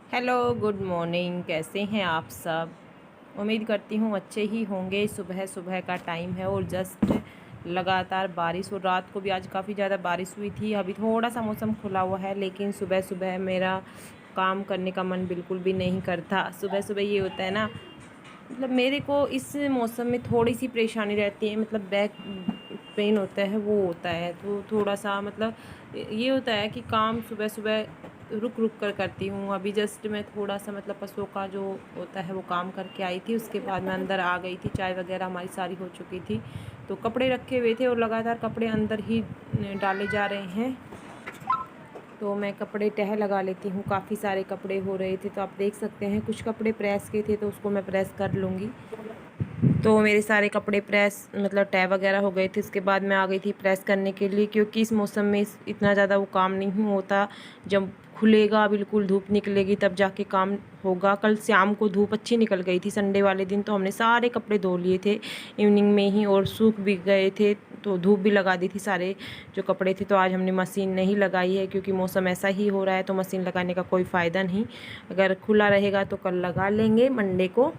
Hello, good morning. कैसे हैं आप सब? उम्मीद करती हूँ अच्छे ही होंगे। सुबह सुबह का टाइम है और जस्ट लगातार बारिश, और रात को भी आज काफ़ी ज़्यादा बारिश हुई थी। अभी थोड़ा सा मौसम खुला हुआ है, लेकिन सुबह सुबह मेरा काम करने का मन बिल्कुल भी नहीं करता। सुबह सुबह ये होता है ना, मतलब मेरे को इस मौसम में थोड़ी सी परेशानी रहती है, मतलब बैक पेन होता है, वो होता है। तो थोड़ा सा मतलब ये होता है कि काम सुबह सुबह रुक रुक कर करती हूँ। अभी जस्ट मैं थोड़ा सा मतलब पशुओं का जो होता है वो काम करके आई थी, उसके बाद मैं अंदर आ गई थी। चाय वगैरह हमारी सारी हो चुकी थी, तो कपड़े रखे हुए थे और लगातार कपड़े अंदर ही डाले जा रहे हैं। तो मैं कपड़े तह लगा लेती हूँ। काफ़ी सारे कपड़े हो रहे थे, तो आप देख सकते हैं कुछ कपड़े प्रेस के थे, तो उसको मैं प्रेस कर लूँगी। तो मेरे सारे कपड़े प्रेस मतलब तह वगैरह हो गए थे। उसके बाद मैं आ गई थी प्रेस करने के लिए, क्योंकि इस मौसम में इतना ज़्यादा वो काम नहीं होता। जब खुलेगा, बिल्कुल धूप निकलेगी, तब जाके काम होगा। कल शाम को धूप अच्छी निकल गई थी, संडे वाले दिन, तो हमने सारे कपड़े धो लिए थे इवनिंग में ही, और सूख भी गए थे। तो धूप भी लगा दी थी सारे जो कपड़े थे। तो आज हमने मशीन नहीं लगाई है, क्योंकि मौसम ऐसा ही हो रहा है, तो मशीन लगाने का कोई फ़ायदा नहीं। अगर खुला रहेगा तो कल लगा लेंगे, मंडे को।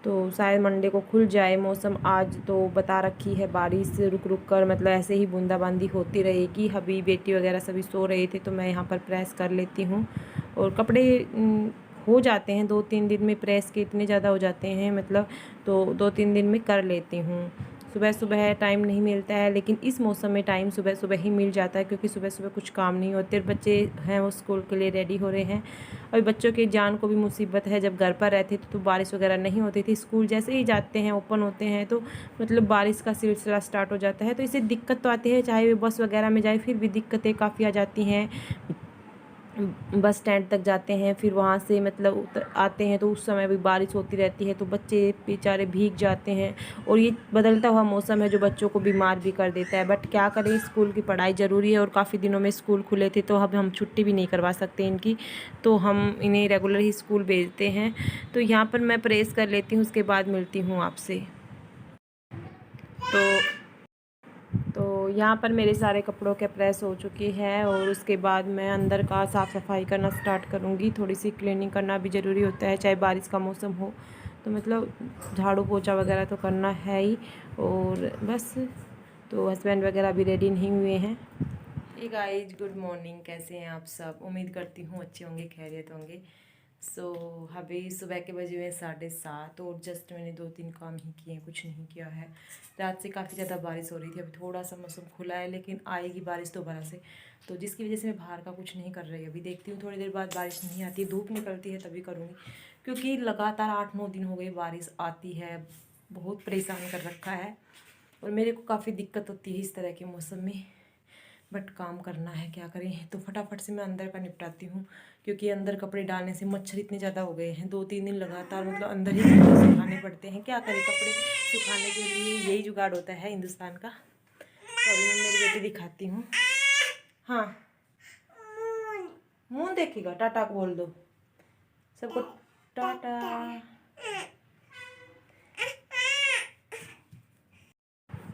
तो शायद मंडे को खुल जाए मौसम। आज तो बता रखी है बारिश रुक रुक कर, मतलब ऐसे ही बूंदाबांदी होती रहेगी। अभी बेटी वगैरह सभी सो रहे थे, तो मैं यहाँ पर प्रेस कर लेती हूँ। और कपड़े हो जाते हैं 2-3 दिन में प्रेस के, इतने ज़्यादा हो जाते हैं मतलब, तो 2-3 दिन में कर लेती हूँ। सुबह सुबह टाइम नहीं मिलता है, लेकिन इस मौसम में टाइम सुबह सुबह ही मिल जाता है, क्योंकि सुबह सुबह कुछ काम नहीं होते। बच्चे हैं वो स्कूल के लिए रेडी हो रहे हैं। अभी बच्चों की जान को भी मुसीबत है। जब घर पर रहते थे तो बारिश वगैरह नहीं होती थी, स्कूल जैसे ही जाते हैं ओपन होते हैं तो मतलब बारिश का सिलसिला स्टार्ट हो जाता है। तो इससे दिक्कत तो आती है, चाहे वे बस वगैरह में जाए, फिर भी दिक्कतें काफ़ी आ जाती हैं। बस स्टैंड तक जाते हैं, फिर वहाँ से मतलब आते हैं, तो उस समय भी बारिश होती रहती है, तो बच्चे बेचारे भीग जाते हैं। और ये बदलता हुआ मौसम है जो बच्चों को बीमार भी कर देता है। बट क्या करें, स्कूल की पढ़ाई ज़रूरी है, और काफ़ी दिनों में स्कूल खुले थे, तो अब हम छुट्टी भी नहीं करवा सकते इनकी, तो हम इन्हें रेगुलर ही स्कूल भेजते हैं। तो यहाँ पर मैं प्रेस कर लेती हूँ, उसके बाद मिलती हूँ आपसे। तो यहाँ पर मेरे सारे कपड़ों के प्रेस हो चुकी है, और उसके बाद मैं अंदर का साफ़ सफाई करना स्टार्ट करूँगी। थोड़ी सी क्लीनिंग करना भी ज़रूरी होता है, चाहे बारिश का मौसम हो, तो मतलब झाड़ू पोछा वगैरह तो करना है ही। और बस, तो हस्बैंड वगैरह भी रेडी नहीं हुए हैं। Hey guys, good morning. कैसे हैं आप सब? उम्मीद करती हूँ अच्छे होंगे, खैरियत होंगे। सो अभी सुबह के बजे हुए 7:30, और जस्ट मैंने 2-3 काम ही किए हैं, कुछ नहीं किया है। रात से काफ़ी ज़्यादा बारिश हो रही थी, अभी थोड़ा सा मौसम खुला है, लेकिन आएगी बारिश दोबारा से, तो जिसकी वजह से मैं बाहर का कुछ नहीं कर रही। अभी देखती हूँ थोड़ी देर बाद बारिश नहीं आती, धूप निकलती है तभी करूँगी, क्योंकि लगातार 8-9 दिन हो गए बारिश आती है, बहुत परेशान कर रखा है। और मेरे को काफ़ी दिक्कत होती है इस तरह के मौसम में, बट काम करना है, क्या करें। तो फटाफट से मैं अंदर का निपटाती हूँ, क्योंकि अंदर कपड़े डालने से मच्छर इतने ज़्यादा हो गए हैं। 2-3 दिन लगातार मतलब अंदर ही कपड़े सुखाने पड़ते हैं। क्या करें, कपड़े सुखाने के लिए यही जुगाड़ होता है हिंदुस्तान का। तो अभी मैं मेरी बेटी दिखाती हूँ। हाँ, मुँह देखेगा, टाटा बोल दो सबको, टाटा।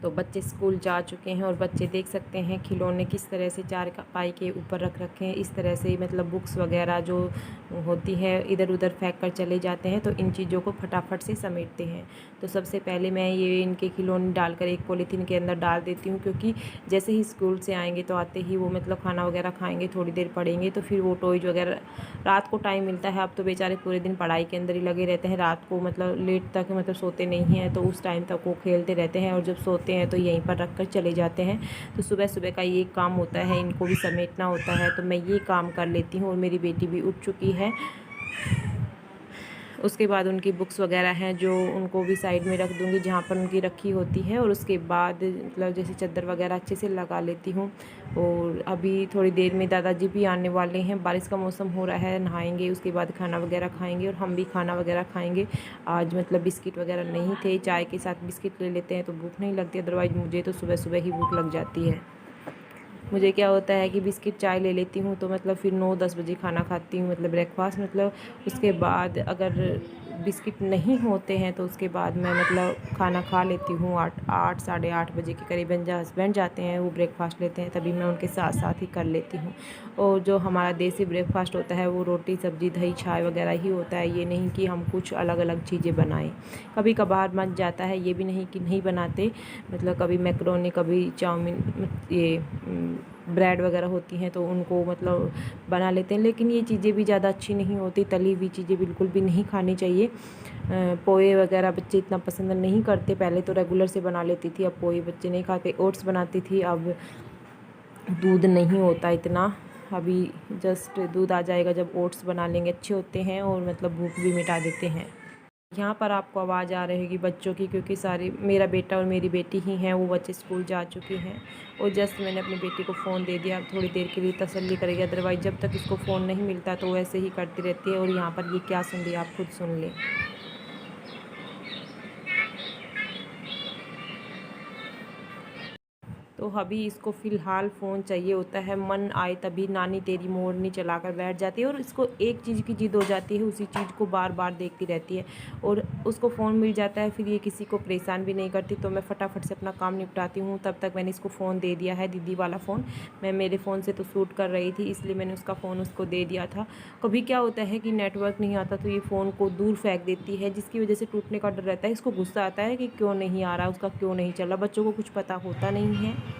तो बच्चे स्कूल जा चुके हैं, और बच्चे देख सकते हैं खिलौने किस तरह से चारपाई के ऊपर रख रखे हैं। इस तरह से मतलब बुक्स वगैरह जो होती है इधर उधर फेंक कर चले जाते हैं, तो इन चीज़ों को फटाफट से समेटते हैं। तो सबसे पहले मैं ये इनके खिलौने डालकर एक पॉलीथीन के अंदर डाल देती हूँ, क्योंकि जैसे ही स्कूल से आएंगे तो आते ही वो मतलब खाना वगैरह खाएंगे, थोड़ी देर पढ़ेंगे, तो फिर वो टॉयज वगैरह, रात को टाइम मिलता है। अब तो बेचारे पूरे दिन पढ़ाई के अंदर ही लगे रहते हैं, रात को मतलब लेट तक मतलब सोते नहीं हैं, तो उस टाइम तक वो खेलते रहते हैं, और जब सोते हैं तो यहीं पर रख कर चले जाते हैं। तो सुबह सुबह का ये काम होता है, इनको भी समेटना होता है, तो मैं ये काम कर लेती हूँ। और मेरी बेटी भी उठ चुकी है। उसके बाद उनकी बुक्स वगैरह हैं जो उनको भी साइड में रख दूँगी जहाँ पर उनकी रखी होती है, और उसके बाद मतलब जैसे चादर वगैरह अच्छे से लगा लेती हूँ। और अभी थोड़ी देर में दादाजी भी आने वाले हैं, बारिश का मौसम हो रहा है, नहाएंगे, उसके बाद खाना वगैरह खाएंगे, और हम भी खाना वगैरह खाएंगे। आज मतलब बिस्किट वगैरह नहीं थे, चाय के साथ बिस्किट ले लेते हैं तो भूख नहीं लगती, अदरवाइज़ मुझे तो सुबह सुबह ही भूख लग जाती है। मुझे क्या होता है कि बिस्किट चाय ले लेती हूँ, तो मतलब फिर 9-10 बजे खाना खाती हूँ, मतलब ब्रेकफास्ट, मतलब उसके बाद अगर बिस्किट नहीं होते हैं तो उसके बाद मैं मतलब खाना खा लेती हूँ 8 साढ़े 8 बजे के करीबन। जब हस्बैंड जाते हैं वो ब्रेकफास्ट लेते हैं तभी मैं उनके साथ साथ ही कर लेती हूँ। और जो हमारा देसी ब्रेकफास्ट होता है वो रोटी सब्ज़ी दही चाय वगैरह ही होता है, ये नहीं कि हम कुछ अलग अलग चीज़ें बनाएं। कभी कभार बन जाता है, ये भी नहीं कि नहीं बनाते, मतलब कभी मैक्रोनी कभी चाउमीन ये ब्रेड वगैरह होती हैं तो उनको मतलब बना लेते हैं, लेकिन ये चीज़ें भी ज़्यादा अच्छी नहीं होती। तली हुई चीज़ें बिल्कुल भी नहीं खानी चाहिए। पोहे वगैरह बच्चे इतना पसंद नहीं करते, पहले तो रेगुलर से बना लेती थी, अब पोहे बच्चे नहीं खाते। ओट्स बनाती थी, अब दूध नहीं होता इतना, अभी जस्ट दूध आ जाएगा जब ओट्स बना लेंगे, अच्छे होते हैं और मतलब भूख भी मिटा देते हैं। यहाँ पर आपको आवाज़ आ रहेगी बच्चों की, क्योंकि सारी मेरा बेटा और मेरी बेटी ही हैं, वो बच्चे स्कूल जा चुके हैं और जस्ट मैंने अपनी बेटी को फ़ोन दे दिया, अब थोड़ी देर के लिए तसल्ली करेगी, अदरवाइज़ जब तक इसको फ़ोन नहीं मिलता तो वैसे ही करती रहती है। और यहाँ पर ये क्या सुन रही है आप खुद सुन लें। तो अभी इसको फ़िलहाल फ़ोन चाहिए होता है, मन आए तभी नानी तेरी मोरनी चलाकर बैठ जाती है और इसको एक चीज़ की जिद हो जाती है, उसी चीज़ को बार बार देखती रहती है और उसको फ़ोन मिल जाता है, फिर ये किसी को परेशान भी नहीं करती। तो मैं फटाफट से अपना काम निपटाती हूँ, तब तक मैंने इसको फ़ोन दे दिया है, दीदी वाला फ़ोन। मैं मेरे फ़ोन से तो शूट कर रही थी इसलिए मैंने उसका फ़ोन उसको दे दिया था। कभी क्या होता है कि नेटवर्क नहीं आता तो ये फ़ोन को दूर फेंक देती है, जिसकी वजह से टूटने का डर रहता है। इसको गुस्सा आता है कि क्यों नहीं आ रहा, उसका क्यों नहीं चल रहा, बच्चों को कुछ पता होता नहीं है।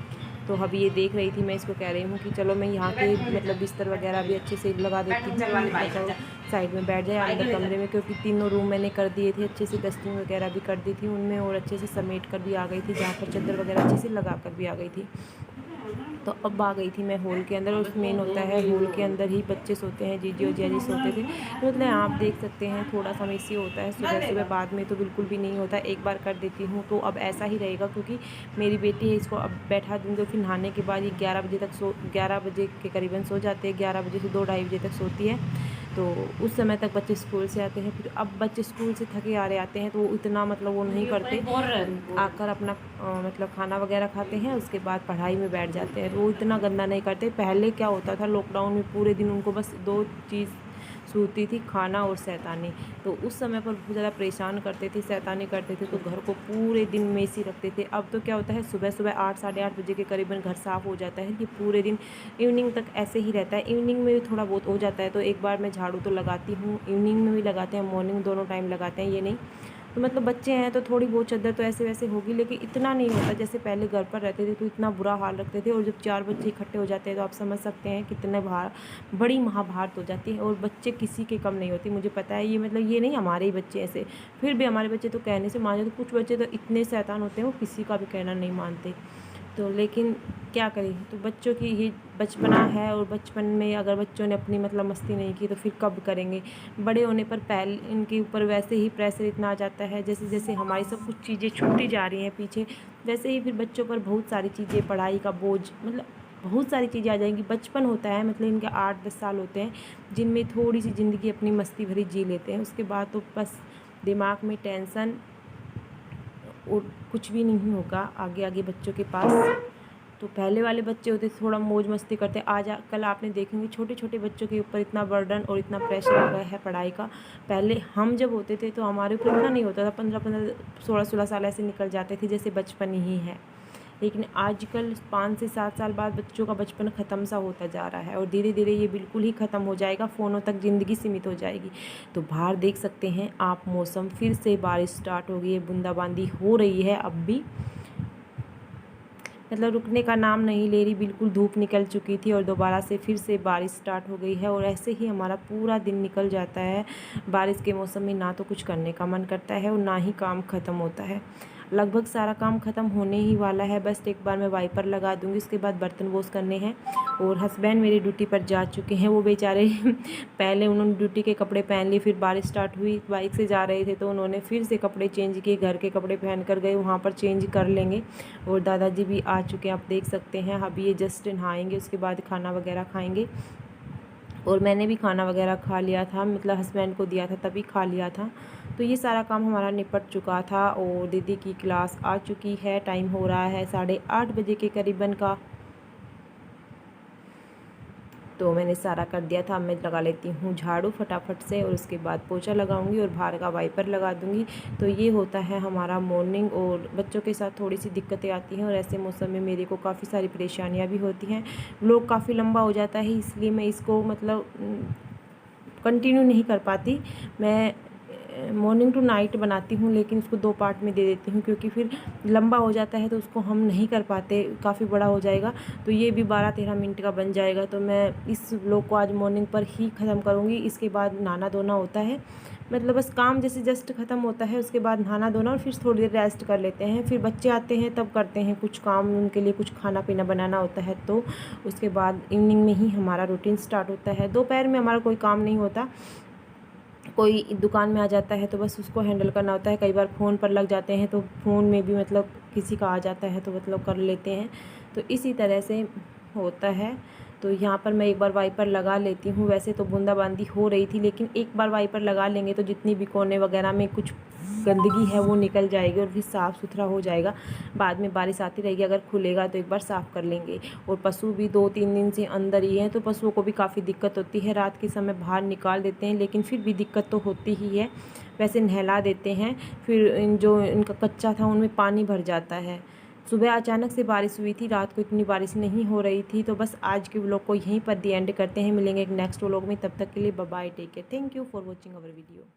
तो अभी ये देख रही थी, मैं इसको कह रही हूँ कि चलो मैं यहाँ के मतलब बिस्तर वगैरह भी अच्छे से लगा देती हूँ, मतलब साइड में बैठ जाए अंदर कमरे में, क्योंकि तीनों रूम मैंने कर दिए थे अच्छे से, डस्टिंग वगैरह भी कर दी थी उनमें और अच्छे से समेट कर भी आ गई थी, जहाँ पर चादर वगैरह अच्छे से लगा कर भी आ गई थी। तो अब आ गई थी मैं हॉल के अंदर, और मेन होता है हॉल के अंदर ही बच्चे सोते हैं, जीजी और जियाजी सोते थे। तो मतलब आप देख सकते हैं थोड़ा सा मिसी होता है सुबह सुबह, बाद में तो बिल्कुल भी नहीं होता, एक बार कर देती हूँ तो अब ऐसा ही रहेगा, क्योंकि मेरी बेटी है, इसको अब बैठा दूँगी, फिर नहाने के बाद ये 11 बजे के करीबन सो जाते हैं, 11 बजे से 2-2:30 बजे तक सोती है। तो उस समय तक बच्चे स्कूल से आते हैं, फिर अब बच्चे स्कूल से थके आ रहे आते हैं तो इतना मतलब वो नहीं करते, आकर अपना मतलब खाना वगैरह खाते हैं, उसके बाद पढ़ाई में बैठ जाते हैं, वो इतना गंदा नहीं करते। पहले क्या होता था लॉकडाउन में, पूरे दिन उनको बस 2 चीज़ सूती थी, खाना और शैतानी। तो उस समय पर बहुत ज़्यादा परेशान करते थे, शैतानी करते थे, तो घर को पूरे दिन मेसी रखते थे। अब तो क्या होता है सुबह सुबह 8 साढ़े 8 बजे के करीबन घर साफ़ हो जाता है, कि पूरे दिन इवनिंग तक ऐसे ही रहता है। इवनिंग में भी थोड़ा बहुत हो जाता है, तो एक बार मैं झाड़ू तो लगाती हूँ, इवनिंग में भी लगाते हैं, मॉर्निंग, दोनों टाइम लगाते हैं, ये नहीं। तो मतलब बच्चे हैं तो थोड़ी बहुत चद्दर तो ऐसे वैसे होगी, लेकिन इतना नहीं होता जैसे पहले घर पर रहते थे तो इतना बुरा हाल रखते थे। और जब 4 बच्चे इकट्ठे हो जाते हैं तो आप समझ सकते हैं कितने बड़ी महाभारत हो जाती है, और बच्चे किसी के कम नहीं होती, मुझे पता है। ये मतलब ये नहीं हमारे ही बच्चे ऐसे, फिर भी हमारे बच्चे तो कहने से मान जाते, कुछ बच्चे तो इतने शैतान होते हैं वो किसी का भी कहना नहीं मानते। तो लेकिन क्या करें, तो बच्चों की ये बचपना है, और बचपन में अगर बच्चों ने अपनी मतलब मस्ती नहीं की तो फिर कब करेंगे। बड़े होने पर पहले इनके ऊपर वैसे ही प्रेशर इतना आ जाता है, जैसे जैसे हमारी सब कुछ चीज़ें छूटती जा रही हैं पीछे, वैसे ही फिर बच्चों पर बहुत सारी चीज़ें, पढ़ाई का बोझ, मतलब बहुत सारी चीज़ें आ जाएंगी। बचपन होता है मतलब इनके 8-10 साल होते हैं, जिनमें थोड़ी सी ज़िंदगी अपनी मस्ती भरी जी लेते हैं, उसके बाद तो बस दिमाग में टेंशन और कुछ भी नहीं होगा आगे आगे बच्चों के पास। तो पहले वाले बच्चे होते थोड़ा मौज मस्ती करते, आज कल आपने देखेंगे छोटे छोटे बच्चों के ऊपर इतना बर्डन और इतना प्रेशर हो गया है पढ़ाई का। पहले हम जब होते थे तो हमारे ऊपर इतना नहीं होता था, 15-15 16-16 साल ऐसे निकल जाते थे जैसे बचपन ही है। लेकिन आजकल 5 से 7 साल बाद बच्चों का बचपन ख़त्म सा होता जा रहा है, और धीरे धीरे ये बिल्कुल ही ख़त्म हो जाएगा, फ़ोनों तक ज़िंदगी सीमित हो जाएगी। तो बाहर देख सकते हैं आप मौसम, फिर से बारिश स्टार्ट हो गई है, बूंदाबांदी हो रही है अब भी, मतलब रुकने का नाम नहीं ले रही। बिल्कुल धूप निकल चुकी थी और दोबारा से फिर से बारिश स्टार्ट हो गई है, और ऐसे ही हमारा पूरा दिन निकल जाता है। बारिश के मौसम में ना तो कुछ करने का मन करता है और ना ही काम ख़त्म होता है। लगभग सारा काम ख़त्म होने ही वाला है, बस एक बार मैं वाइपर लगा दूंगी, उसके बाद बर्तन वॉश करने हैं। और हस्बैंड मेरे ड्यूटी पर जा चुके हैं, वो बेचारे पहले उन्होंने ड्यूटी के कपड़े पहन लिए, फिर बारिश स्टार्ट हुई, बाइक से जा रहे थे तो उन्होंने फिर से कपड़े चेंज किए, घर के कपड़े पहन कर गए, वहाँ पर चेंज कर लेंगे। और दादाजी भी आ चुके हैं, आप देख सकते हैं। अभी ये जस्ट नहाएंगे, उसके बाद खाना वगैरह खाएंगे। और मैंने भी खाना वगैरह खा लिया था, मतलब हस्बैंड को दिया था तभी खा लिया था। तो ये सारा काम हमारा निपट चुका था, और दीदी की क्लास आ चुकी है, टाइम हो रहा है 8:30 बजे के करीबन का। तो मैंने सारा कर दिया था। अब मैं लगा लेती हूँ झाड़ू फटाफट से और उसके बाद पोछा लगाऊंगी और बाहर का वाइपर लगा दूंगी। तो ये होता है हमारा मॉर्निंग। और बच्चों के साथ थोड़ी सी दिक्कतें आती हैं और ऐसे मौसम में मेरे को काफ़ी सारी परेशानियाँ भी होती हैं। व्लॉग काफ़ी लंबा हो जाता है, इसलिए मैं इसको मतलब कंटिन्यू नहीं कर पाती। मैं मॉर्निंग टू नाइट बनाती हूँ, लेकिन उसको 2 पार्ट में दे देती हूँ, क्योंकि फिर लंबा हो जाता है तो उसको हम नहीं कर पाते, काफ़ी बड़ा हो जाएगा। तो ये भी 12-13 मिनट का बन जाएगा। तो मैं इस व्लॉग को आज मॉर्निंग पर ही ख़त्म करूँगी। इसके बाद नहाना धोना होता है, मतलब बस काम जैसे जस्ट ख़त्म होता है, उसके बाद नहाना धोना और फिर थोड़ी देर रेस्ट कर लेते हैं। फिर बच्चे आते हैं तब करते हैं कुछ काम, उनके लिए कुछ खाना पीना बनाना होता है। तो उसके बाद इवनिंग में ही हमारा रूटीन स्टार्ट होता है। दोपहर में हमारा कोई काम नहीं होता, कोई दुकान में आ जाता है तो बस उसको हैंडल करना होता है। कई बार फ़ोन पर लग जाते हैं तो फ़ोन में भी मतलब किसी का आ जाता है तो मतलब कर लेते हैं। तो इसी तरह से होता है। तो यहाँ पर मैं एक बार वाइपर लगा लेती हूँ। वैसे तो बूंदाबांदी हो रही थी, लेकिन एक बार वाइपर लगा लेंगे तो जितनी भी कोने वगैरह में कुछ गंदगी है वो निकल जाएगी और फिर साफ़ सुथरा हो जाएगा। बाद में बारिश आती रहेगी, अगर खुलेगा तो एक बार साफ़ कर लेंगे। और पशु भी 2-3 दिन से अंदर ही हैं, तो पशुओं को भी काफ़ी दिक्कत होती है। रात के समय बाहर निकाल देते हैं, लेकिन फिर भी दिक्कत तो होती ही है। वैसे नहला देते हैं, फिर जो इनका कच्चा था उनमें पानी भर जाता है। सुबह अचानक से बारिश हुई थी, रात को इतनी बारिश नहीं हो रही थी। तो बस आज के व्लॉग को यहीं पर दी एंड करते हैं। मिलेंगे एक नेक्स्ट व्लॉग में, तब तक के लिए bye bye, take care, thank you for watching our video.